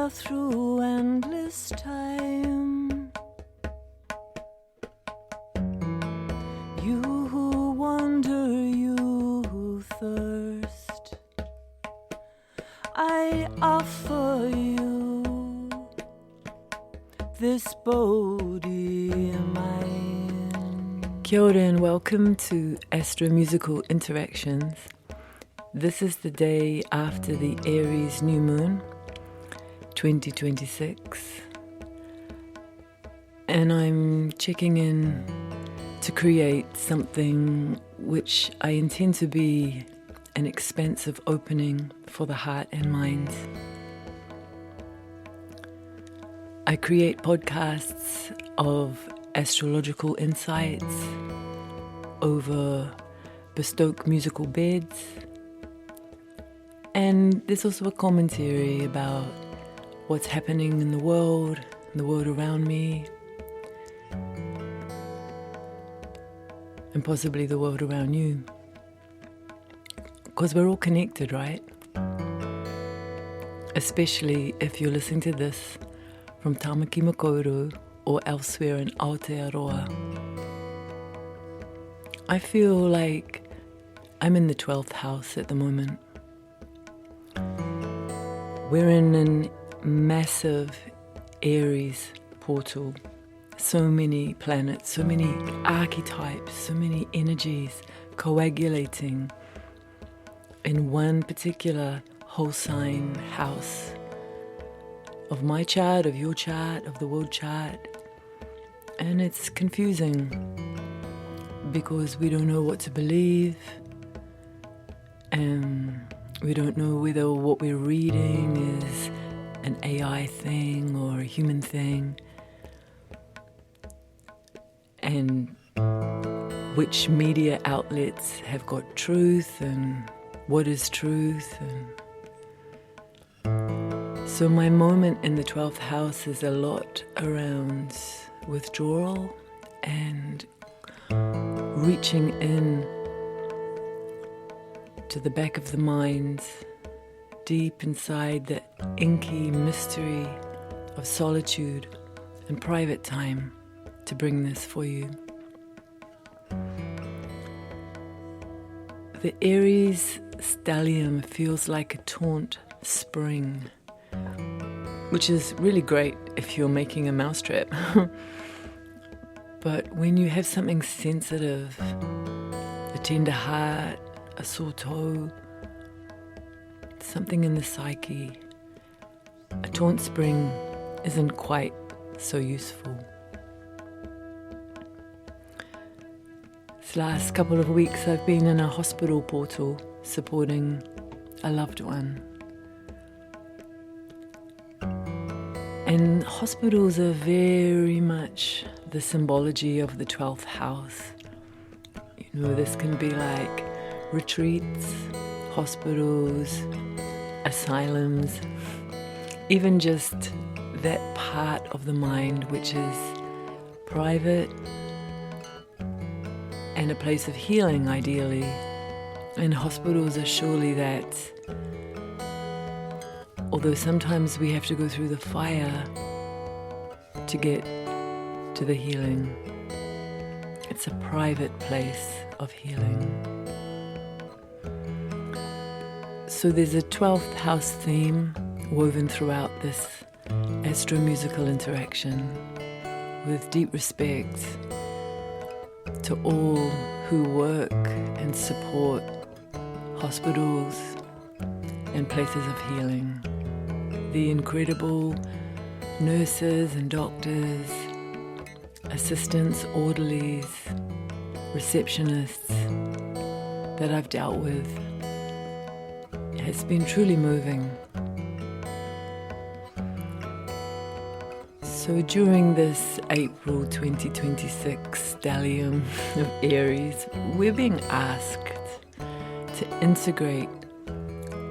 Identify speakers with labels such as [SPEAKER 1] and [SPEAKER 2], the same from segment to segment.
[SPEAKER 1] far through endless time. You who wander, you who thirst, I offer you this body of mine. Kia ora and welcome to Astro Musical Interactions. This is the day after the Aries new moon, 2026, and I'm checking in to create something which I intend to be an expansive opening for the heart and mind. I create podcasts of astrological insights over bespoke musical beds, and there's also a commentary about what's happening in the world around me, and possibly the world around you. Because we're all connected, right? Especially if you're listening to this from Tamaki Makaurau or elsewhere in Aotearoa. I feel like I'm in the 12th house at the moment. We're in a massive Aries portal. So many planets, so many archetypes, so many energies coagulating in one particular whole sign house of my chart, of your chart, of the world chart. And it's confusing because we don't know what to believe, and we don't know whether what we're reading is an AI thing or a human thing, and which media outlets have got truth and what is truth. And so my moment in the 12th house is a lot around withdrawal and reaching in to the back of the mind, deep inside the inky mystery of solitude and private time, to bring this for you. The Aries stellium feels like a taunt spring, which is really great if you're making a mousetrap. But when you have something sensitive, a tender heart, a sore toe, something in the psyche, a taunt spring isn't quite so useful. This last couple of weeks I've been in a hospital portal supporting a loved one. And hospitals are very much the symbology of the 12th house. You know, this can be like retreats, hospitals, asylums, even just that part of the mind which is private and a place of healing, ideally. And hospitals are surely that. Although sometimes we have to go through the fire to get to the healing. It's a private place of healing. So there's a 12th house theme woven throughout this Astro Musical Interaction, with deep respect to all who work and support hospitals and places of healing. The incredible nurses and doctors, assistants, orderlies, receptionists that I've dealt with. It's been truly moving. So during this April 2026 stellium of Aries, we're being asked to integrate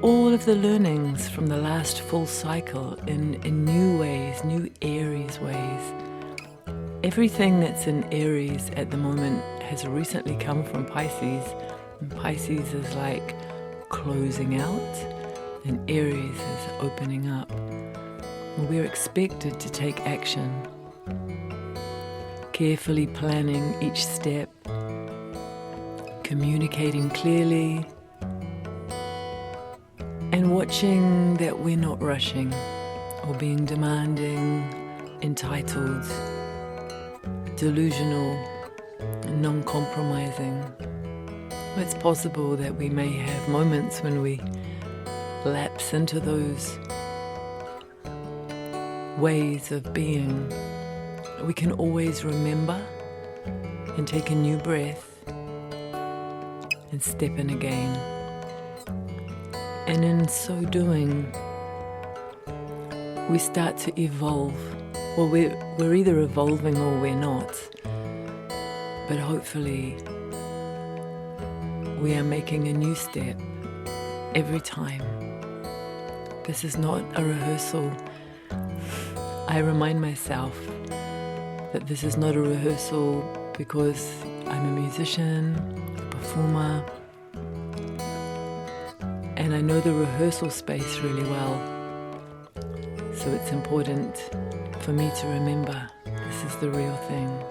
[SPEAKER 1] all of the learnings from the last full cycle in new ways, new Aries ways. Everything that's in Aries at the moment has recently come from Pisces, and Pisces is like closing out, and Aries is opening up. we're expected to take action, carefully planning each step, communicating clearly, and watching that we're not rushing or being demanding, entitled, delusional, and non-compromising. It's possible that we may have moments when we lapse into those ways of being. We can always remember and take a new breath and step in again. And in so doing, we start to evolve. Well, we're either evolving or we're not, but hopefully we are making a new step every time. This is not a rehearsal. I remind myself that this is not a rehearsal because I'm a musician, a performer, and I know the rehearsal space really well. So it's important for me to remember this is the real thing.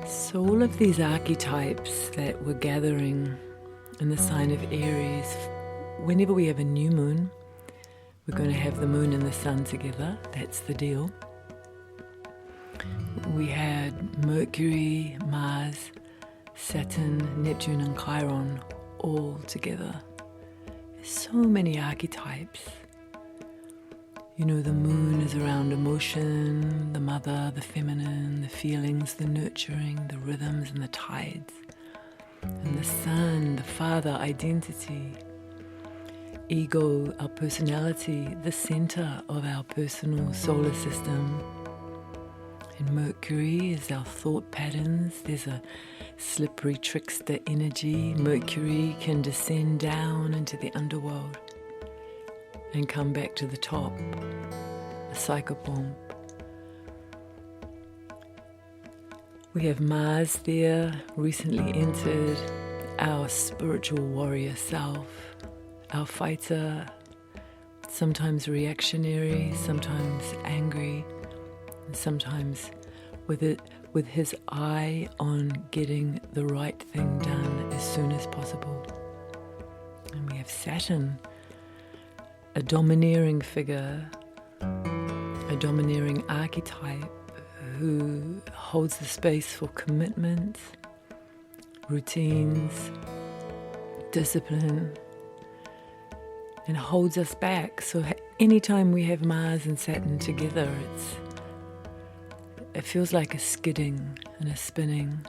[SPEAKER 1] So all of these archetypes that we're gathering in the sign of Aries, whenever we have a new moon, we're going to have the moon and the sun together. That's the deal. We had Mercury, Mars, Saturn, Neptune and Chiron all together. There's so many archetypes. You know, the moon is around emotion, the mother, the feminine, the feelings, the nurturing, the rhythms and the tides. And the sun, the father, identity, ego, our personality, the center of our personal solar system. And Mercury is our thought patterns. There's a slippery trickster energy. Mercury can descend down into the underworld and come back to the top, a psychopomp. We have Mars there, recently entered, our spiritual warrior self, our fighter, sometimes reactionary, sometimes angry, and sometimes with his eye on getting the right thing done as soon as possible. And we have Saturn, a domineering figure, a domineering archetype who holds the space for commitment, routines, discipline, and holds us back. So anytime we have Mars and Saturn together, it feels like a skidding and a spinning.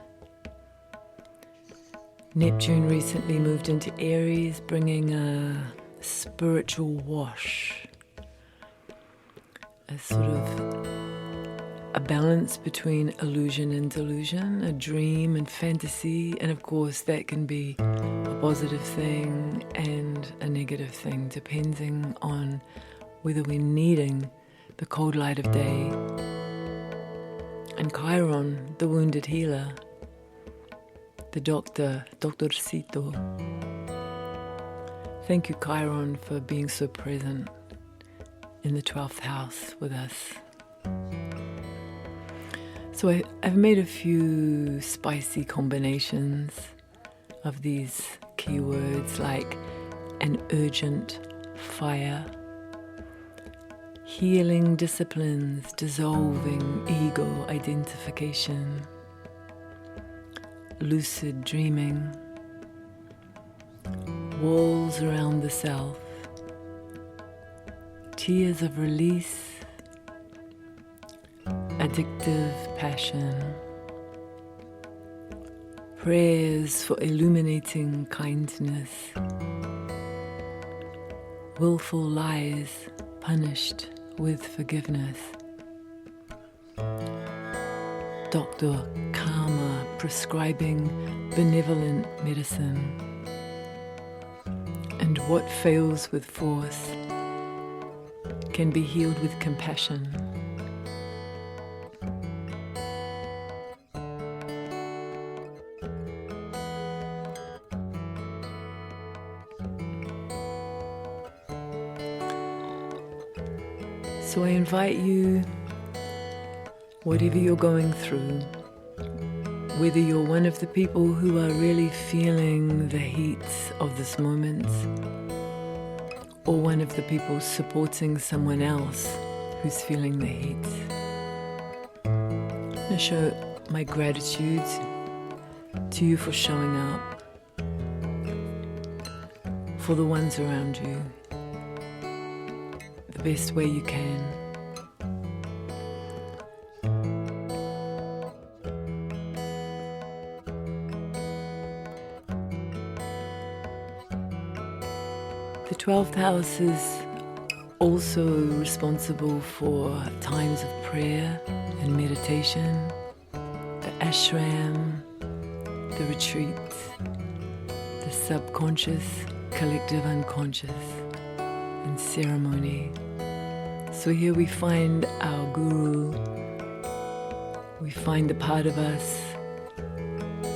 [SPEAKER 1] Neptune recently moved into Aries, bringing a spiritual wash, a sort of a balance between illusion and delusion, a dream and fantasy, and of course that can be a positive thing and a negative thing, depending on whether we're needing the cold light of day. And Chiron, the wounded healer, the Doctorcito. Thank you, Chiron, for being so present in the 12th house with us. So I've made a few spicy combinations of these keywords, like an urgent fire, healing disciplines, dissolving ego identification, lucid dreaming, walls around the self, tears of release, addictive passion, prayers for illuminating kindness, willful lies punished with forgiveness, Dr. Karma prescribing benevolent medicine, and what fails with force can be healed with compassion. So I invite you, whatever you're going through, whether you're one of the people who are really feeling the heat of this moment, or one of the people supporting someone else who's feeling the heat, I'm going to show my gratitude to you for showing up, for the ones around you, the best way you can. The 12th house is also responsible for times of prayer and meditation, the ashram, the retreat, the subconscious, collective unconscious, and ceremony. So here we find our guru, we find the part of us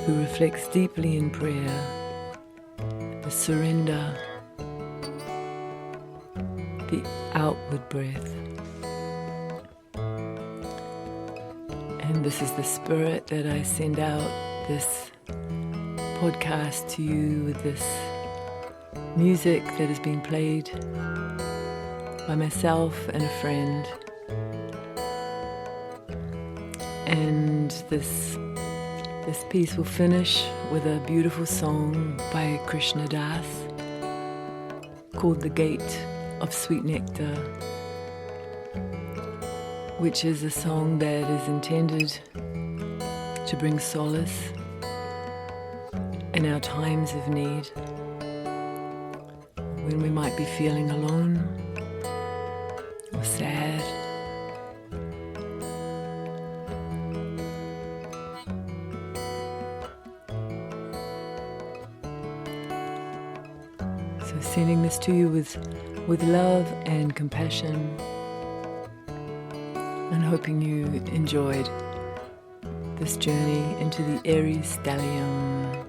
[SPEAKER 1] who reflects deeply in prayer, the surrender, the outward breath. And this is the spirit that I send out this podcast to you with this music that has been played by myself and a friend. And this piece will finish with a beautiful song by Krishna Das called The Gate of Sweet Nectar, which is a song that is intended to bring solace in our times of need, when we might be feeling alone or sad. So sending this to you with love and compassion, and hoping you enjoyed this journey into the Aries stellium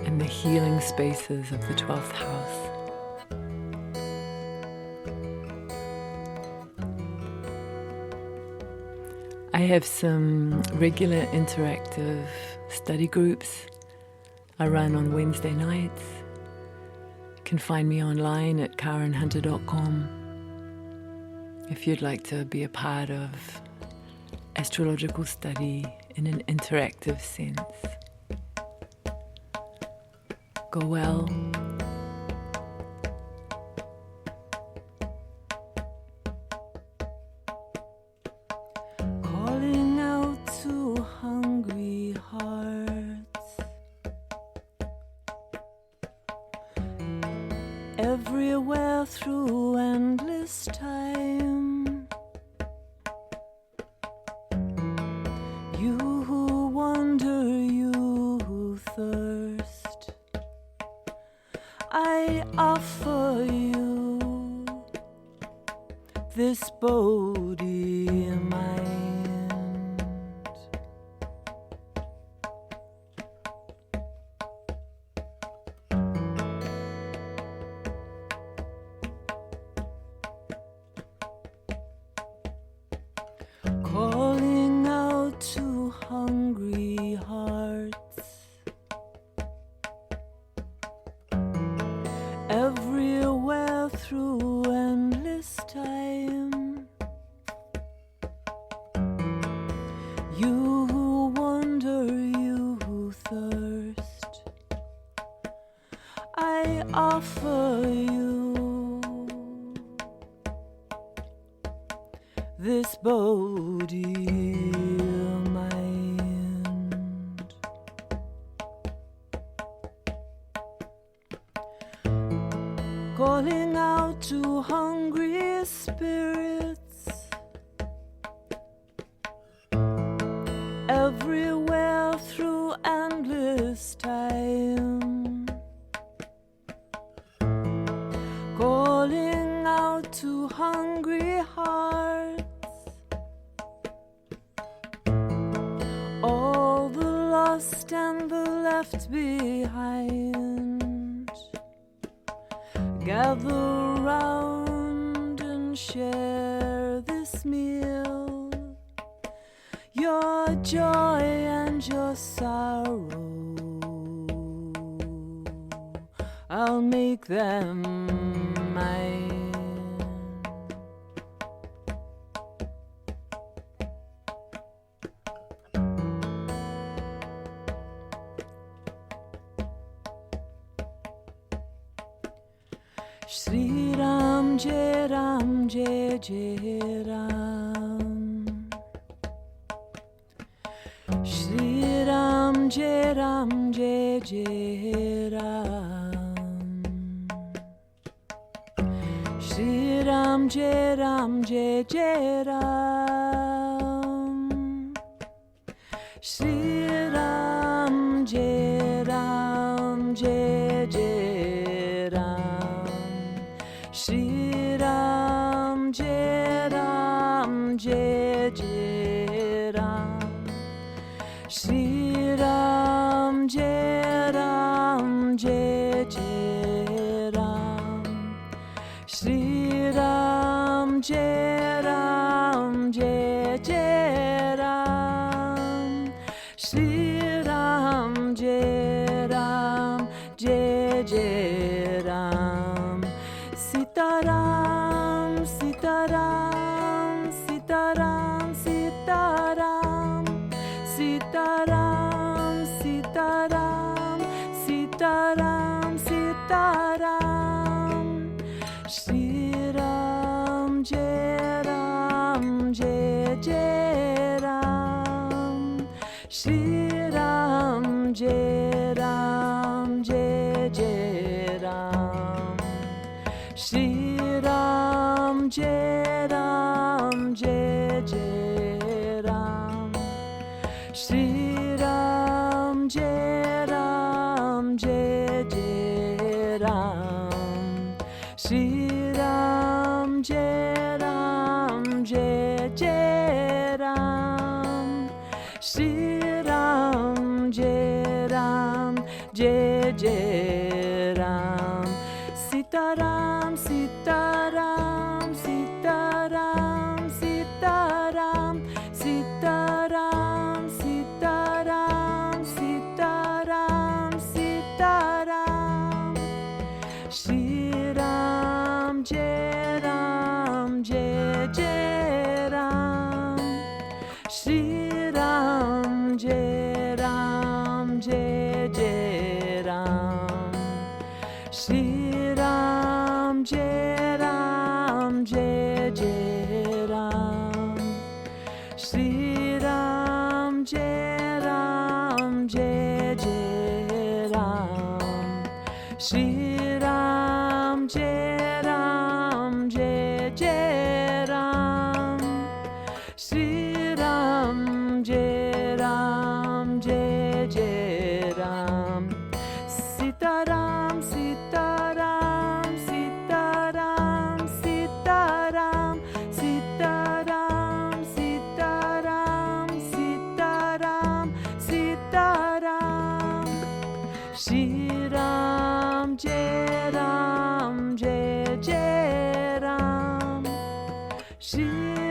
[SPEAKER 1] and the healing spaces of the 12th house. I have some regular interactive study groups I run on Wednesday nights. You can find me online at KārenHunter.com if you'd like to be a part of astrological study in an interactive sense. Go well.
[SPEAKER 2] Calling out to hungry hearts, everywhere through endless time. You who wonder, you who thirst, I offer you this body mind. Calling out to hungry hearts, everywhere through endless time. You who wonder, you who thirst, I offer you this body mind. Calling out to hungry spirits, everywhere through endless time. Calling out to hungry hearts, all the lost and the left behind. gather round and share this meal, your joy and your sorrow, I'll make them mine. Shri Ram Jai Ram Jai Jai Ram, Shri Ram Jai Ram Jai Jai Ram, Shri Ram Jai Ram Jai Jai Ram, Shri Ram Jai Ram Jai Jai Ram, Shri Ram Jai Ram Jai Jai Ram, Shri Ram Jai Ram Jai Jai Ram, Shri Ram Jai Ram Jai Jai Ram, Shri Ram Jai Ram Jai Jai Ram. Sitaram, Sitaram, Sitaram, Sitaram, Sitaram, Sitaram, Sitaram, Sitaram, Shri Ram Jai Ram Jai Jai Ram, Shri Ram Jai Ram Jai Jai Ram, Shri Ram Jai Ram Jai Jai Ram, Shri Ram Jai Ram Jai Jai Ram, Shri Ram Jai Ram Jai Jai Ram, Shri Ram Jai Ram Jai Jai Ram. Sitaram, Sitaram, Sitaram, Sitaram, Sitaram, Sitaram, Sitaram, Sitaram, Shri Ram Jai Ram Jai Jai Ram, Shri Ram Jai Ram Jai Jai Ram, Shri Ram Jai Ram Jai Jai Ram, Shri Ram Jai Ram Jai Jai Ram, Shri Ram Jai Ram Jai Jai Ram, Shri Ram Jai Ram Jai Jai Ram. Sitaram, Sitaram, Sitaram, Sitaram, Sitaram, Sitaram, Sitaram, Sitaram, Shri Ram Jai Ram Jai Jai Ram, Shri